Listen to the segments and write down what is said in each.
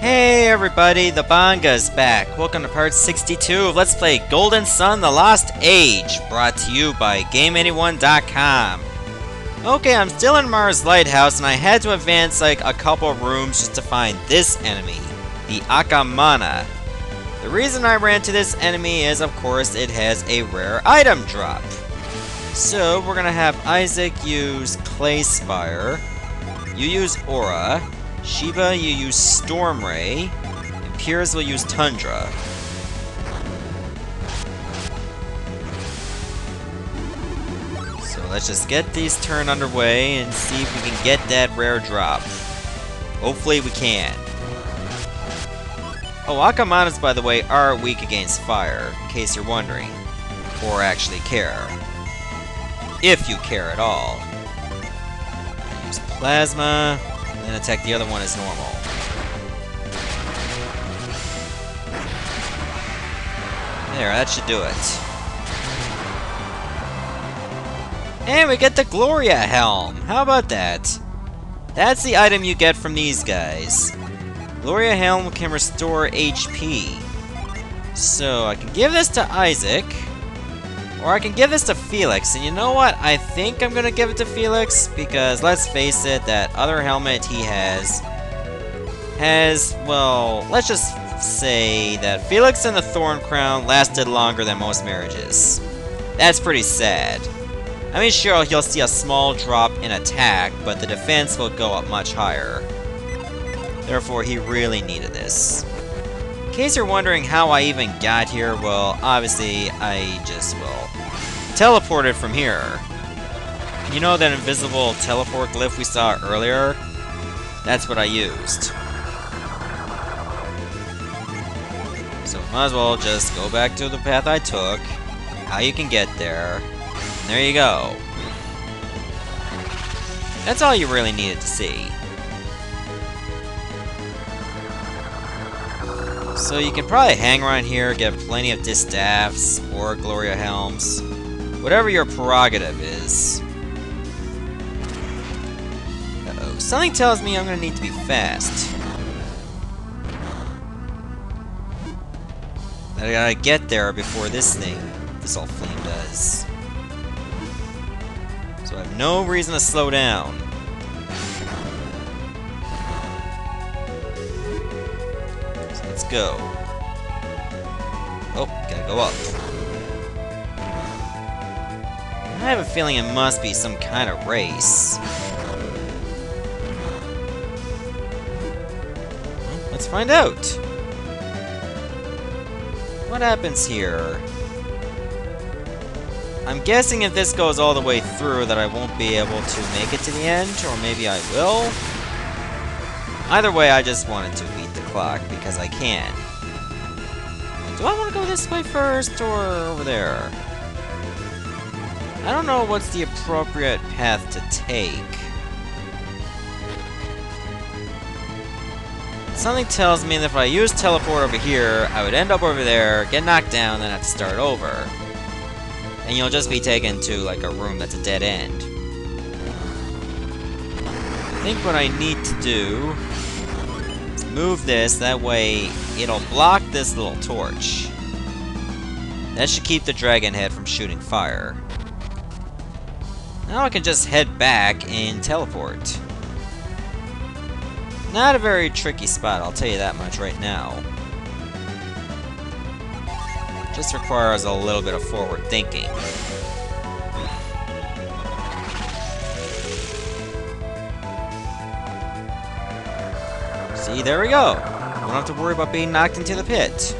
Hey everybody, the Banga's back. Welcome to part 62 of Let's Play Golden Sun: The Lost Age, brought to you by GameAnyone.com. Okay, I'm still in Mars Lighthouse, and I had to advance like a couple rooms just to find this enemy, the Akamana. The reason I ran to this enemy is, of course, it has a rare item drop. So, we're gonna have Isaac use Clay Spire, you use Aura, Shiva, you use Storm Ray, and Piers will use Tundra. So let's just get these turned underway and see if we can get that rare drop. Hopefully we can. Oh, Akamanas, by the way, are weak against fire, in case you're wondering. Or actually care. If you care at all. Use Plasma. And then attack the other one as normal. There, that should do it. And we get the Gloria Helm! How about that? That's the item you get from these guys. Gloria Helm can restore HP. So, I can give this to Isaac. Or I can give this to Felix, and you know what? I think I'm gonna give it to Felix, because let's face it, that other helmet he has, well, let's just say that Felix and the Thorn Crown lasted longer than most marriages. That's pretty sad. I mean, sure, he'll see a small drop in attack, but the defense will go up much higher. Therefore, he really needed this. In case you're wondering how I even got here, well, obviously, I just, teleported from here. You know that invisible teleport glyph we saw earlier? That's what I used. So might as well just go back to the path I took, how you can get there, and there you go. That's all you really needed to see. So you can probably hang around here, get plenty of distaffs or Gloria Helms. Whatever your prerogative is. Uh-oh. Something tells me I'm gonna need to be fast. I gotta get there before this all flame does. So I have no reason to slow down. So let's go. Oh, gotta go up. I have a feeling it must be some kind of race. Well, let's find out. What happens here? I'm guessing if this goes all the way through that I won't be able to make it to the end, or maybe I will. Either way, I just wanted to beat the clock because I can. Do I want to go this way first or over there? I don't know what's the appropriate path to take. Something tells me that if I use teleport over here, I would end up over there, get knocked down, then have to start over. And you'll just be taken to like a room that's a dead end. I think what I need to do is move this, that way it'll block this little torch. That should keep the dragon head from shooting fire. Now I can just head back and teleport. Not a very tricky spot, I'll tell you that much right now. Just requires a little bit of forward thinking. See, there we go. Don't have to worry about being knocked into the pit.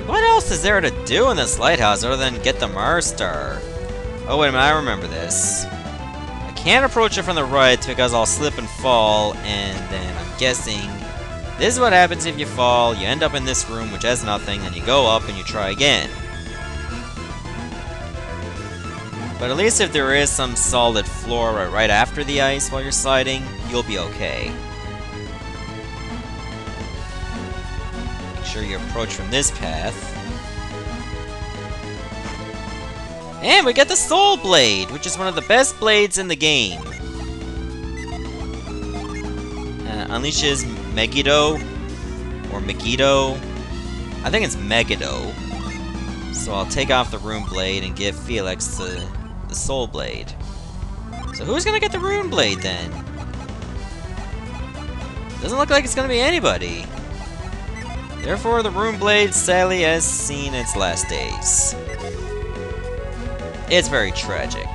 What else is there to do in this lighthouse other than get the Mars star? Oh wait a minute, I remember this. I can't approach it from the right because I'll slip and fall, and then I'm guessing this is what happens if you fall. You end up in this room which has nothing, then you go up and you try again. But at least if there is some solid floor right after the ice while you're sliding, you'll be okay. Make sure you approach from this path. And we get the Soul Blade, which is one of the best blades in the game. Unleashes Megiddo, or Megiddo. I think it's Megiddo. So I'll take off the Rune Blade and give Felix the Soul Blade. So who's gonna get the Rune Blade then? Doesn't look like it's gonna be anybody. Therefore, the Rune Blade sadly has seen its last days. It's very tragic.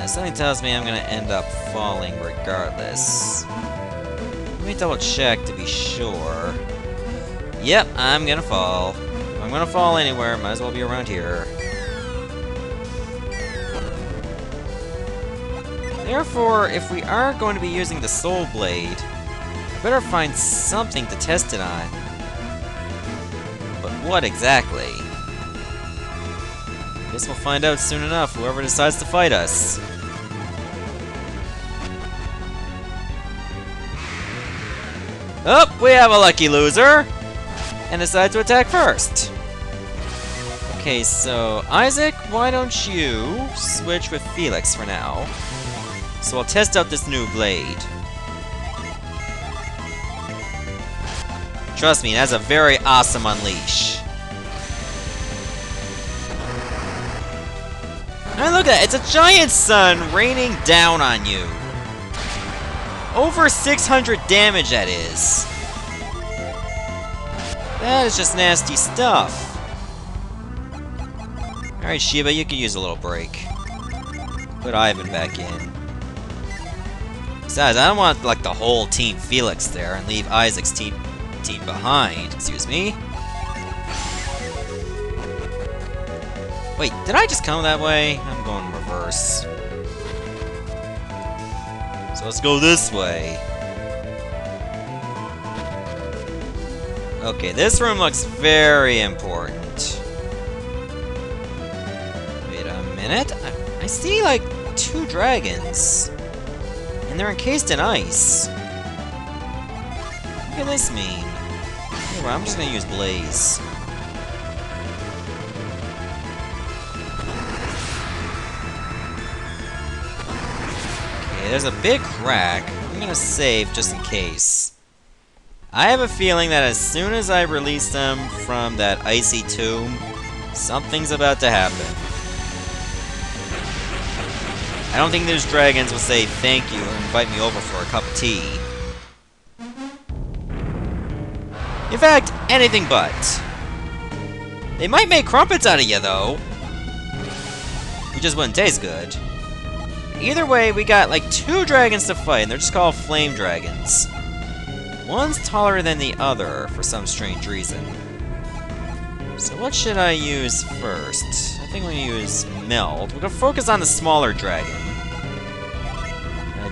Something tells me I'm gonna end up falling regardless. Let me double check to be sure. Yep, I'm gonna fall. If I'm gonna fall anywhere, might as well be around here. Therefore, if we are going to be using the Soul Blade, I better find something to test it on. But what exactly? Guess we'll find out soon enough, whoever decides to fight us. Oh, we have a lucky loser! And decide to attack first. Okay, so Isaac, why don't you switch with Felix for now? So I'll test out this new blade. Trust me, it has a very awesome unleash. And look at that, it's a giant sun raining down on you. Over 600 damage that is. That is just nasty stuff. Alright, Shiba, you could use a little break. Put Ivan back in. Besides, I don't want like the whole Team Felix there and leave Isaac's team behind. Excuse me. Wait, did I just come that way? I'm going in reverse. So let's go this way. Okay, this room looks very important. Wait a minute. I see like 2 dragons. And they're encased in ice. What can this mean? Anyway, I'm just gonna use Blaze. Okay, there's a big crack. I'm gonna save just in case. I have a feeling that as soon as I release them from that icy tomb, something's about to happen. I don't think those dragons will say thank you and invite me over for a cup of tea. In fact, anything but. They might make crumpets out of you, though. It just wouldn't taste good. Either way, we got like 2 dragons to fight, and they're just called flame dragons. One's taller than the other, for some strange reason. So what should I use first? I think we're gonna use Meld. We're gonna focus on the smaller dragon.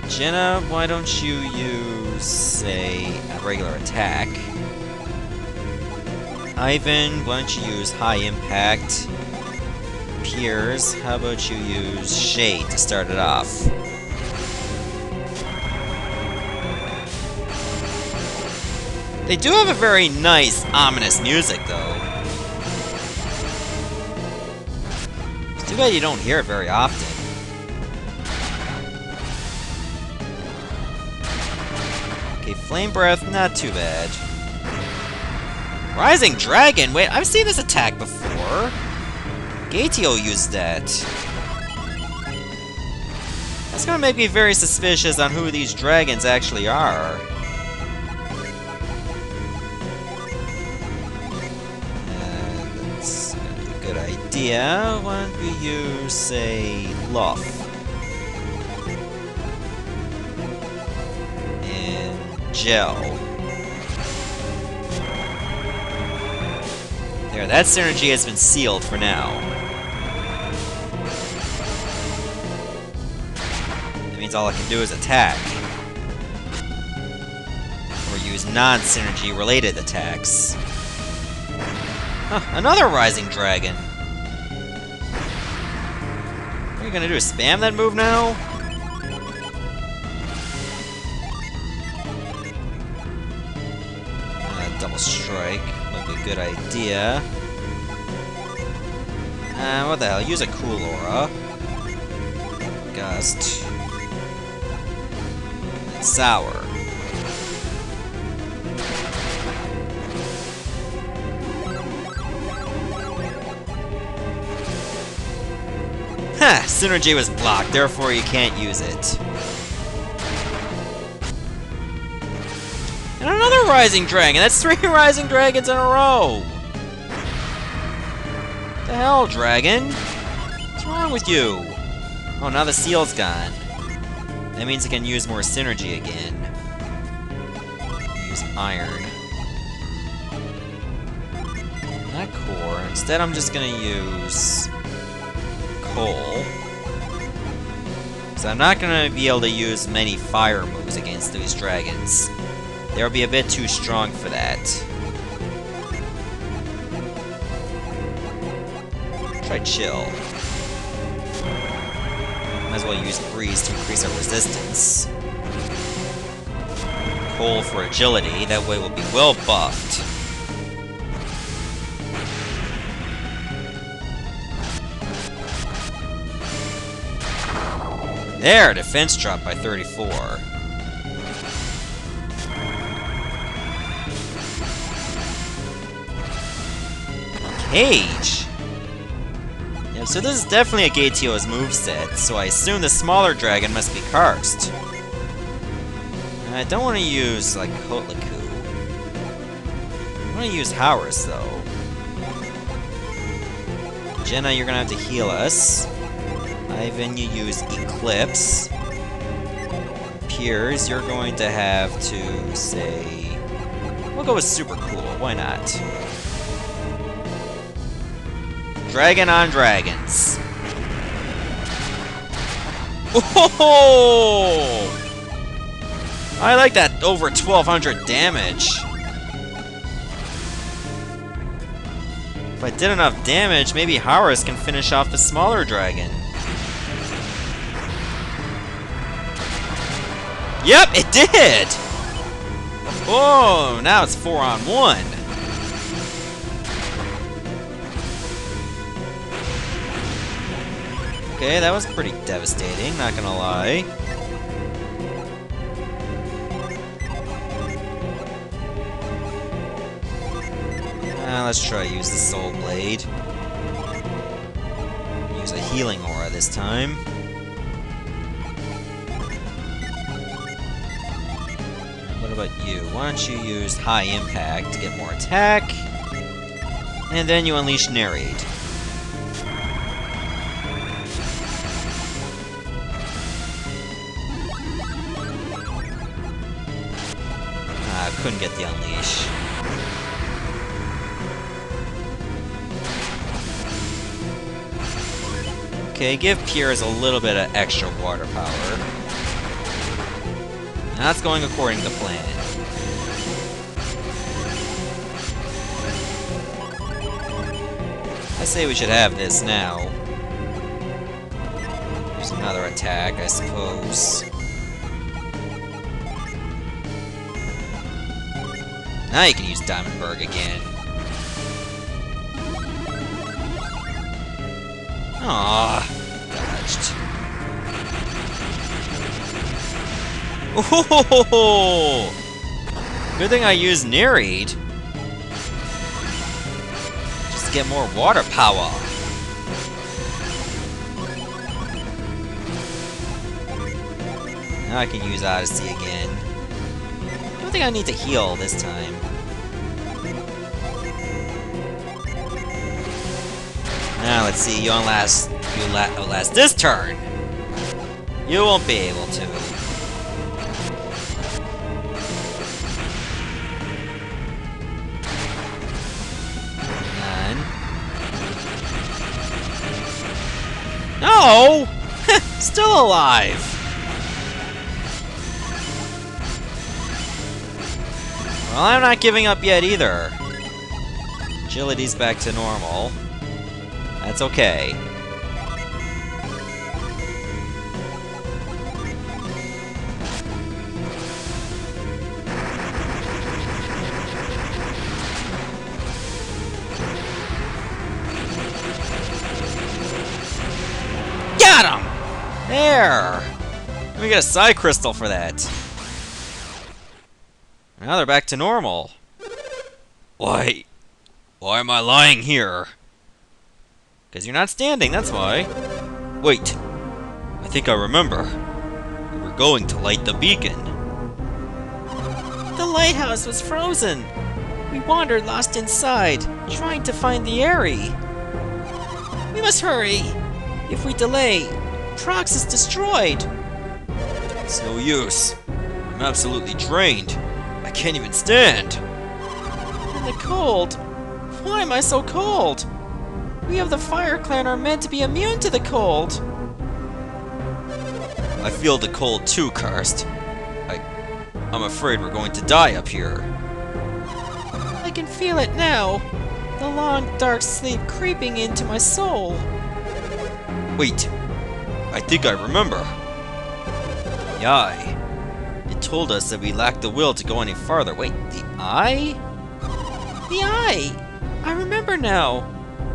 Jenna, why don't you use, say, a regular attack? Ivan, why don't you use High Impact? Piers, how about you use Shade to start it off? They do have a very nice, ominous music, though. It's too bad you don't hear it very often. Okay, Flame Breath, not too bad. Rising Dragon? Wait, I've seen this attack before. Agatio used that. That's gonna make me very suspicious on who these dragons actually are. That's gonna be a good idea. Why don't we use, say, Luff? And Gel. There, that synergy has been sealed for now. That means all I can do is attack. Or use non-synergy related attacks. Huh, another Rising Dragon! What are you gonna do, spam that move now? Double Strike. Might be a good idea. What the hell? Use a cool aura. Gust. Sour. Ha! Synergy was blocked, therefore you can't use it. And another Rising Dragon! That's 3 Rising Dragons in a row! What the hell, Dragon? What's wrong with you? Oh, now the seal's gone. That means I can use more synergy again. Use iron. Not core. Instead, I'm just gonna use coal. So I'm not gonna be able to use many fire moves against these dragons. They'll be a bit too strong for that. Try chill. Might as well use freeze to increase our resistance. Coal for agility, that way we'll be well buffed. There, defense dropped by 34. Cage! Yeah, so this is definitely Agatio's moveset, so I assume the smaller dragon must be Karst. I don't want to use, like, Kotlaku. I want to use Howers, though. Jenna, you're gonna have to heal us. Ivan, you use Eclipse. Piers, you're going to have to, say... We'll go with Super Cool, why not? Dragon on dragons. Oh! I like that over 1200 damage. If I did enough damage, maybe Horus can finish off the smaller dragon. Yep, it did! Oh, now it's 4-on-1. Okay, that was pretty devastating, not gonna lie. Let's try to use the Soul Blade. Use a healing aura this time. What about you? Why don't you use High Impact to get more attack? And then you unleash Narrate. Couldn't get the unleash. Okay, give Piers a little bit of extra water power. That's going according to plan. I say we should have this now. Use another attack, I suppose. Now you can use Diamondberg again. Aww, dodged. Oh! Good thing I used Narrate. Just to get more water power. Now I can use Odyssey again. I don't think I need to heal this time. Now let's see, you outlast this turn. You won't be able to. None. No! Still alive. Well, I'm not giving up yet either. Agility's back to normal. That's okay. Got him! There! Let me get a psi crystal for that. Now they're back to normal. Why am I lying here? Because you're not standing, that's why. Wait, I think I remember. We were going to light the beacon. The lighthouse was frozen. We wandered lost inside, trying to find the aerie. We must hurry. If we delay, Prox is destroyed. It's no use. I'm absolutely drained. I can't even stand. And the cold. Why am I so cold? We of the Fire Clan are meant to be immune to the cold. I feel the cold too, Karst. I'm afraid we're going to die up here. I can feel it now. The long, dark sleep creeping into my soul. Wait. I think I remember. The eye. It told us that we lacked the will to go any farther. Wait, the eye? The eye! I remember now.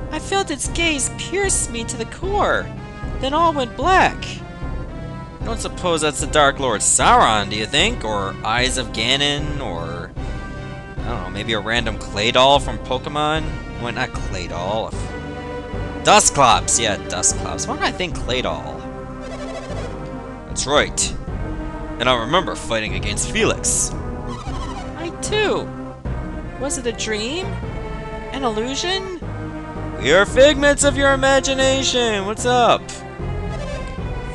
I felt its gaze pierce me to the core. Then all went black. I don't suppose that's the Dark Lord Sauron, do you think? Or Eyes of Ganon? Or, I don't know, maybe a random clay doll from Pokemon? Well, not clay doll. Dusclops! Yeah, Dusclops. Why did I think clay doll? That's right. And I remember fighting against Felix. I too. Was it a dream? An illusion? We are figments of your imagination. What's up?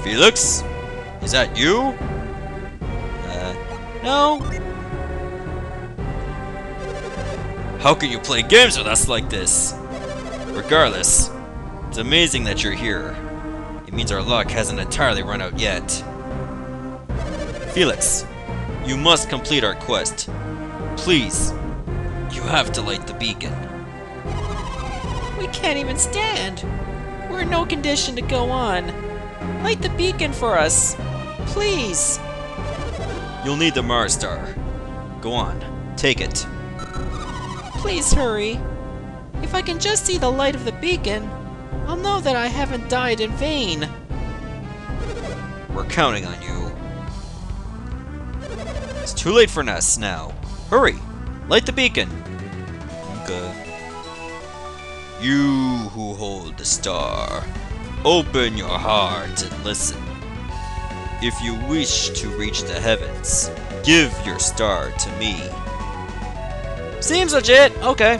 Felix? Is that you? No. How can you play games with us like this? Regardless, it's amazing that you're here. It means our luck hasn't entirely run out yet. Felix, you must complete our quest. Please, you have to light the beacon. We can't even stand. We're in no condition to go on. Light the beacon for us. Please. You'll need the Mars Star. Go on, take it. Please hurry. If I can just see the light of the beacon, I'll know that I haven't died in vain. We're counting on you. It's too late for us now. Hurry! Light the beacon! Okay. You who hold the star, open your heart and listen. If you wish to reach the heavens, give your star to me. Seems legit! Okay.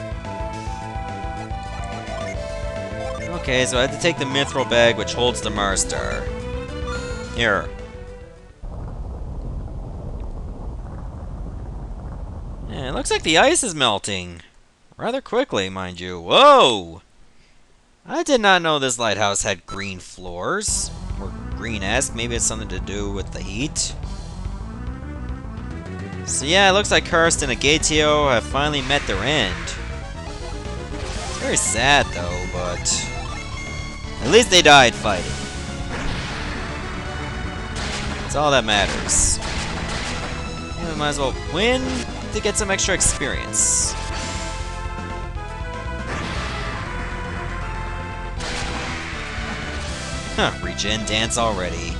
Okay, so I had to take the mithril bag which holds the Mars Star. Here. Yeah, it looks like the ice is melting. Rather quickly, mind you. Whoa! I did not know this lighthouse had green floors. Or green-esque. Maybe it's something to do with the heat. So yeah, it looks like Karst and Agatio have finally met their end. It's very sad though, but at least they died fighting. That's all that matters. Yeah, we might as well win to get some extra experience. Huh, regen dance already.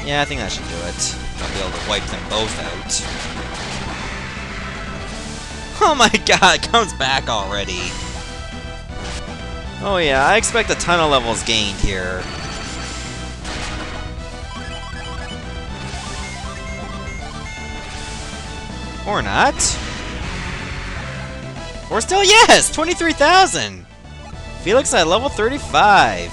Yeah, I think that should do it. I'll be able to wipe them both out. Oh my god, it comes back already. Oh yeah, I expect a ton of levels gained here. Or not. Or still, yes! 23,000! Felix at level 35.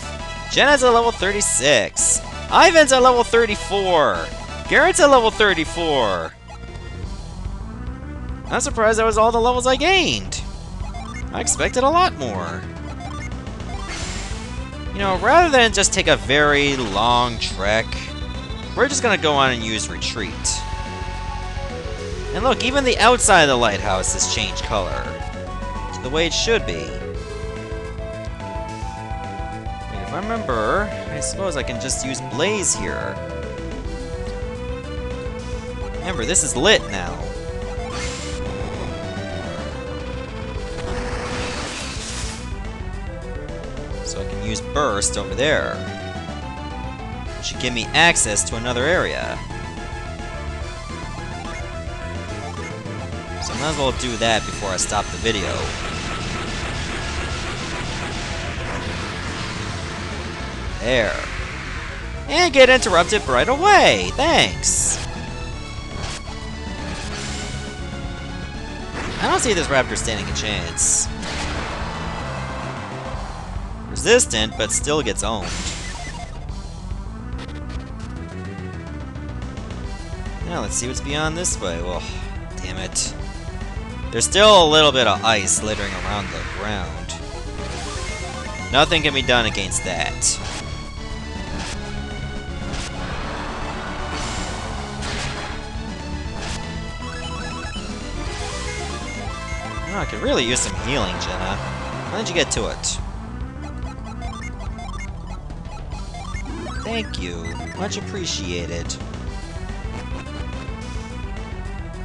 Djinn at level 36. Ivan's at level 34. Garrett's at level 34. I'm surprised that was all the levels I gained. I expected a lot more. You know, rather than just take a very long trek, we're just gonna go on and use retreat. And look, even the outside of the lighthouse has changed color. To the way it should be. Wait, if I remember, I suppose I can just use Blaze here. Remember, this is lit now. burst over there. It should give me access to another area. So I might as well do that before I stop the video. There. And get interrupted right away! Thanks! I don't see this raptor standing a chance. Resistant, but still gets owned. Now let's see what's beyond this way. Well, damn it. There's still a little bit of ice littering around the ground. Nothing can be done against that. Oh, I could really use some healing, Jenna. Why don't you get to it? Thank you. Much appreciated.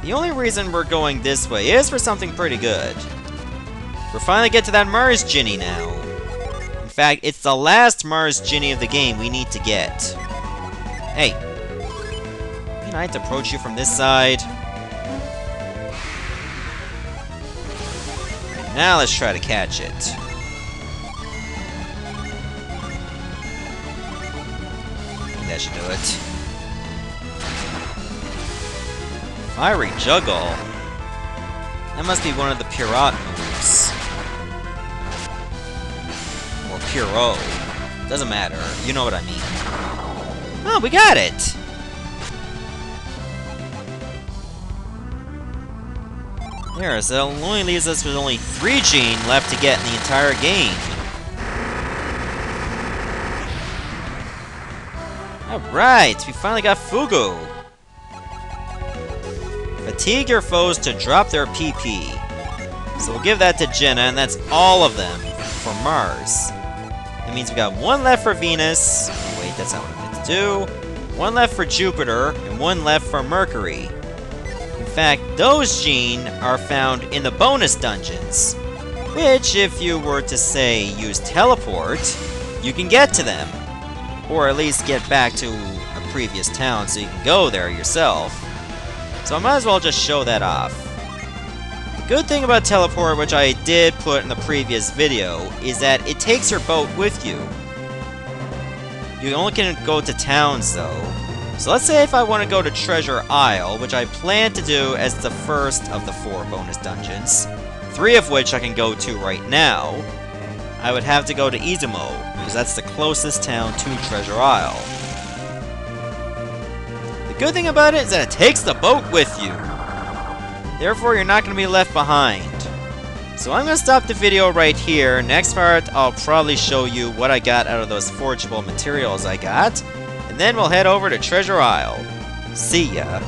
The only reason we're going this way is for something pretty good. We're finally get to that Mars Djinn now. In fact, it's the last Mars Djinn of the game we need to get. Hey. Can I approach you from this side? Now let's try to catch it. That should do it. Fiery Juggle. That must be one of the Pirate moves. Or Piro. Doesn't matter. You know what I mean. Oh, we got it! There, so it only leaves us with only 3 Djinn left to get in the entire game. Alright, we finally got Fugu. Fatigue your foes to drop their PP. So we'll give that to Jenna, and that's all of them for Mars. That means we got 1 left for Venus. Oh, wait, that's not what I meant to do. 1 left for Jupiter, and 1 left for Mercury. In fact, those Djinn are found in the bonus dungeons, which, if you were to say use teleport, you can get to them, or at least get back to a previous town so you can go there yourself. So I might as well just show that off. The good thing about teleport, which I did put in the previous video, is that it takes your boat with you. You only can go to towns though. So let's say if I want to go to Treasure Isle, which I plan to do as the first of the 4 bonus dungeons, 3 of which I can go to right now, I would have to go to Izumo, because that's the closest town to Treasure Isle. The good thing about it is that it takes the boat with you. Therefore, you're not going to be left behind. So I'm going to stop the video right here. Next part, I'll probably show you what I got out of those forgeable materials I got. And then we'll head over to Treasure Isle. See ya.